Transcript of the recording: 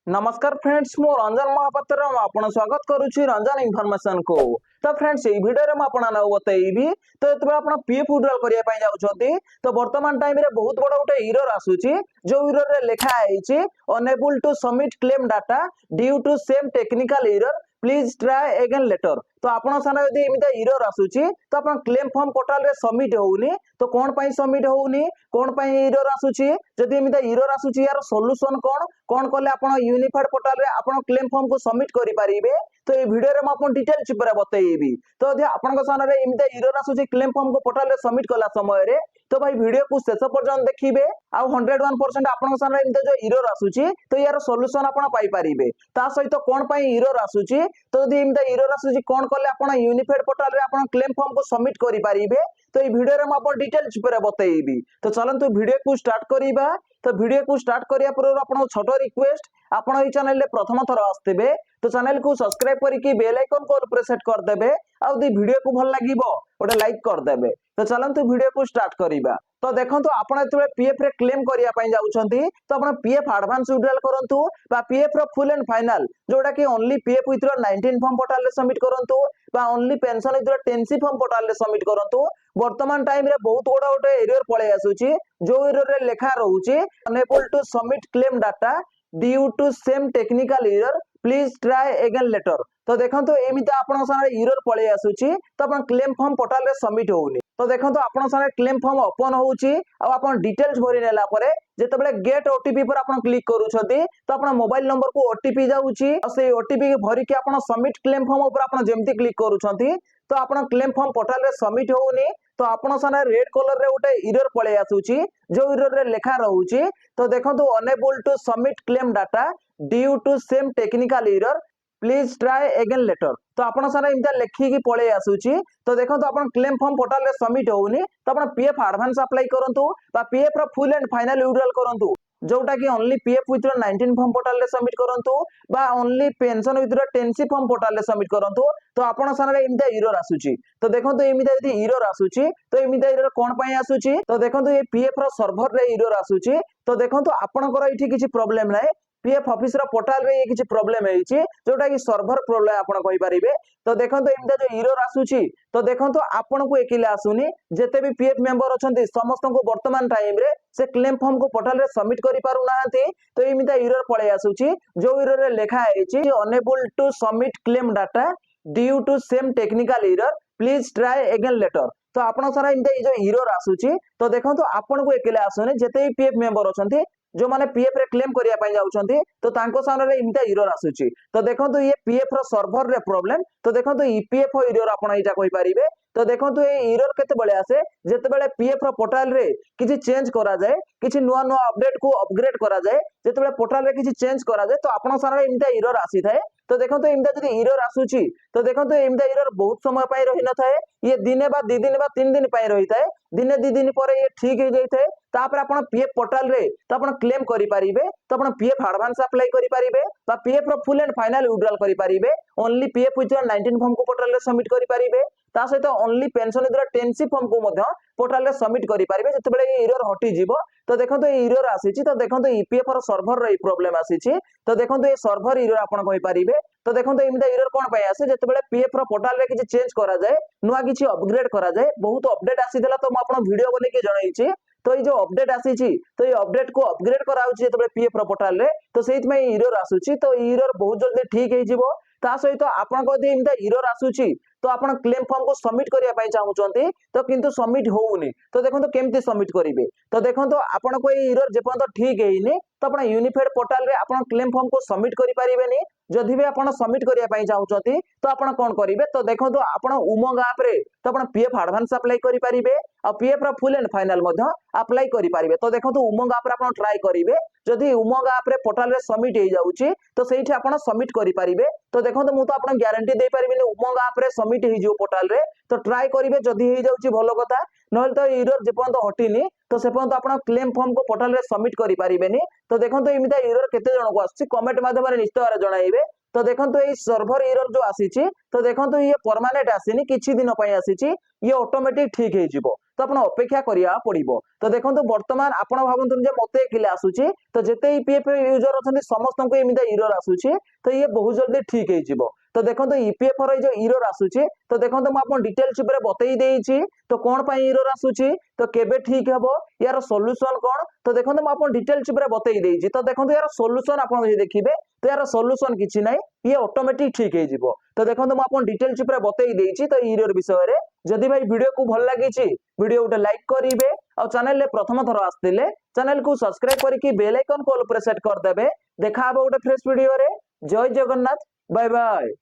नमस्कार फ्रेंड्स मो रंजन महापात्र आपन स्वागत करुच्ची रंजन इनफॉरमेशन को। तो फ्रेंड्स ये वीडियो में आपन बताइबी तो ये आप पीएफ विड्रॉल करिया पई जाउछंती तो वर्तमान टाइम रे बहुत बड़ गोटे एरर आसुची जो एरर रे लिखा आइछि unable to submit claim data due to same technical error please try again later. तो आपन साना यदि एमिता एरर आसुची तो आपन क्लेम फॉर्म पोर्टल रे सबमिट होउनी तो कोन पई सबमिट होउनी कोन पई एरर आसुची जदि एमिता एरर आसुची यार सॉल्यूशन कोन कले आपन यूनिफाइड पोर्टल रे आपन क्लेम फॉर्म को सबमिट करि परिबे। तो ए वीडियो रे म आपन डिटेल चिपरा बताइबी। तो यदि आपन साना रे एमिता एरर आसुची क्लेम फॉर्म को पोर्टल रे सबमिट कला समय रे तो भाई वीडियो को शेष पर्यंत देखिबे आ 101% आपन साना एमिता जो एरर आसुची तो यार सॉल्यूशन आपन पाई परिबे। ता सहित कोन पई एरर आसुची तो यदि एमिता एरर आसुची कोन कले आपन यूनिफाइड पोर्टल रे आपन क्लेम फॉर्म को सबमिट करि परिबे। तो ये वीडियो रे म आपन डिटेल चिपरा बताइबी। तो चलंतु वीडियो को स्टार्ट करिबा। तो वीडियो को स्टार्ट करिया पूर्व आपन छोटो रिक्वेस्ट आपन ई चैनल रे प्रथम थर आस्तेबे तो चैनल को सब्सक्राइब करिकि बेल आइकन को प्रेस सेट कर देबे आ यदि वीडियो को भल लागिबो ओटा लाइक कर देबे। तो चलंतु वीडियो को स्टार्ट करिबा। तो देखंतु आपन एतबे पीएफ रे क्लेम करिया पई जाउछंती तो आपन पीएफ एडवांस विड्रॉल करंतु बा पीएफ रो फुल एंड फाइनल जोडा कि only PF withdraw 19 form portal रे सबमिट करंतु बा ओनली पेंशन विथड्रॉ 10सी फॉर्म पोर्टल रे सबमिट करंतु। वर्तमान टाइम रे बहुत बड़ा गोटे एरर पळे आसुची जो एरर रे लेखा रहउची unable to submit claim data due to same technical error please try again later. तो देखंतु एमिता आपन सारे एरर पळे आसुची तो आपन क्लेम फॉर्म पोर्टल रे सबमिट होउनी। तो देखंतु आपन सारे क्लेम फॉर्म ओपन होउची आ आपन डिटेल्स भरि नेला परे जेतेबेले गेट ओटीपी पर आपन क्लिक करूछथि तो आपन मोबाइल नंबर को ओटीपी जाउची आ से ओटीपी के भरि के आपन सबमिट क्लेम फॉर्म ऊपर आपन जेमति क्लिक करूछथि तो आपन क्लेम फॉर्म पोर्टल रे सबमिट होउनी। तो आपन सारे रेड कलर रे उटे एरर पळे आसुची जो एरर रे लेखा रहउची तो देखंतु unable to submit claim data due to same technical error please try again later. तो आपन सारा इनता लेखि की पळे आसुची तो देखंतु आपन क्लेम फॉर्म पोर्टल रे सबमिट होउनी तो आपन पीएफ एडवांस अप्लाई करंतु बा पीएफ रो फुल एंड फाइनल विड्रॉल करंतु जोटा कि only PF withdraw 19 form portal रे सबमिट करंतु बा ओनली पेंशन विथड्रॉ 10सी फॉर्म पोर्टल रे सबमिट करंतु। तो आपन सारा इनता एरर आसुची तो देखंतु एमिता यदि एरर आसुची तो एमिता एरर कोन पई आसुची तो देखंतु ए पीएफ रो सर्वर रे एरर आसुची। तो देखंतु आपनकर इठी किछि प्रॉब्लम नै पीएफ ऑफिस रो पोर्टल रे किछि प्रॉब्लम हेछि जोटा कि सर्वर प्रॉब्लम आपन कहि परिबे। तो देखंतु एमिता जो एरर आसुची तो देखंतु आपन को एकिले आसुनी जेते भी पीएफ मेंबर अछंती समस्त को वर्तमान टाइम रे से क्लेम फॉर्म को पोर्टल रे सबमिट करि पारु नाहंती। तो एमिता एरर पळे आसुची जो एरर रे लेखा हेछि unable to submit claim data due to same technical error please try again later. तो आपन सारा इनते जो एरर आसुची तो देखंतु आपन को एकिले आसुनी जेते पीएफ मेंबर अछंती जो माने पीएफ रे क्लेम करिया पई जाउछंती तो तांको सामने इनता एरर आसुची। तो देखंतु ये पीएफ रो सर्वर रे प्रॉब्लम तो देखंतु ईपीएफ एरर आपन एटा कहि परिबे। तो देखंतु ए एरर केते बळे आसे जेते बळे पीएफ रो पोर्टल रे किछि चेंज करा जाय किछि नुवा नुवा अपडेट को अपग्रेड करा जाय जेते बळे पोर्टल रे किछि चेंज करा जाय तो आपन सामने इनता एरर आसी थाए। तो देखंतु इनता जदि एरर आसुची तो देखंतु इनता एरर बहुत समय पई रहि न थाए ये दिने बा 2 दिन बा 3 दिन पई रहि थाए दिने 2 दिन परे ये ठीक हे जाय थाए तापर आपन पीएफ पोर्टल रे तो आपन क्लेम करि परिबे। तो आपन पीएफ एडवांस अप्लाई करि परिबे बा पीएफ रो फुल एंड फाइनल विड्रॉल करि परिबे ओनली पीएफ विथ 19 फॉर्म को पोर्टल रे सबमिट करि परिबे ता सहित ओनली पेंशन विथ 10सी फॉर्म को मध्य पोर्टल रे सबमिट करि परिबे जेते बेले एरर हटि जिवो। तो देखंतु एरर आसीची तो देखंतु ईपीएफ रो सर्वर रे प्रॉब्लम आसीची तो देखंतु ए सर्वर एरर आपन कहि परिबे। तो देखंतु एमिता एरर कोन पय आसे जेते बेले पीएफ रो पोर्टल रे किछि चेंज करा जाय नुवा किछि अपग्रेड करा जाय बहुत अपडेट आसी देला तो म आपन वीडियो बने के जणाइछि। तो ये जो अपडेट आसीची तो ये अपडेट को अपग्रेड कराउची जेते बेले पीएफ रो पोर्टल रे तो सेहित में एरर आसुची तो एरर बहुत जल्दी ठीक हे जिवो। ता सहित आपन को दे इनता एरर आसुची तो आपन क्लेम फॉर्म को सबमिट करिया पई चाहउचंती तो किंतु सबमिट होउनी। तो देखंतु केमति सबमिट करिवे तो देखंतु आपन को ए एरर जेपन तो ठीक हेइनी तो आपन यूनिफाइड पोर्टल रे आपन क्लेम फॉर्म को सबमिट करि परिबेनी। जदि भी आपन सबमिट करिया पई चाहउचंती तो आपन कोन करिवे तो देखंतु आपन उमंग ऐप रे तो आपन पीएफ एडवांस अप्लाई करि परिबे आ पीएफ रो फुल एंड फाइनल मध्य अप्लाई करि परिबे। तो देखंतु उमंग ऐप रे आपन ट्राई करिवे जदि उमंग ऐप रे पोर्टल रे सबमिट हे जाउची तो सेठी आपन सबमिट करि परिबे। तो देखंतु मु तो आपन ग्यारंटी दे परिबिनी उमंग ऐप रे सबमिट हे जो पोर्टल रे तो ट्राई करिवे जदि हे जाउची भलो कथा नहले तो एरर जेपन तो हटिनी तो सेपन तो आपन क्लेम फॉर्म को पोर्टल रे सबमिट करि परिबेनी। तो देखंतु एमिता एरर केते जण को आछि कमेंट माध्यम रे निश्चित भाବରେ जणाइबे। तो देखंतु ए सर्वर एरर जो आसीची तो देखंतु ये परमानेंट आसीनी किछि दिन पई आसीची ये ऑटोमेटिक ठीक हे जिवो। तो आपण अपेक्षा करिया पड़िबो। तो देखंतु वर्तमान आपण भाबंतु जे मते किले आसुची तो जेते ईपीएफ यूजर अछंती समस्त को एमिदा एरर आसुची तो ये बहुत जल्दी ठीक हे जिवो। तो देखंतु ईपीएफ रो जो एरर आसुची तो देखंतु म आपण डिटेल्स ऊपर बतई देइची तो कोन पई एरर आसुची तो केबे ठीक हेबो यार सॉल्यूशन कोन तो देखंतु म आपण डिटेल्स ऊपर बतई देइची। तो देखंतु यार सॉल्यूशन आपण जे देखिबे तो यार सॉल्यूशन किछि नै ये ऑटोमेटिक ठीक हे जिवो। तो देखंतु म आपण डिटेल्स ऊपर बतई देइची तो एरर विषय रे जदि भाई वीडियो को भल लागिची वीडियो उटे लाइक करिवे और चैनल ले प्रथम थर आस्तिले चैनल को सब्सक्राइब करके बेल आइकन को ऑल प्रेस सेट कर देबे। देखा हबो उटे फ्रेश वीडियो रे। जय जगन्नाथ बाय बाय।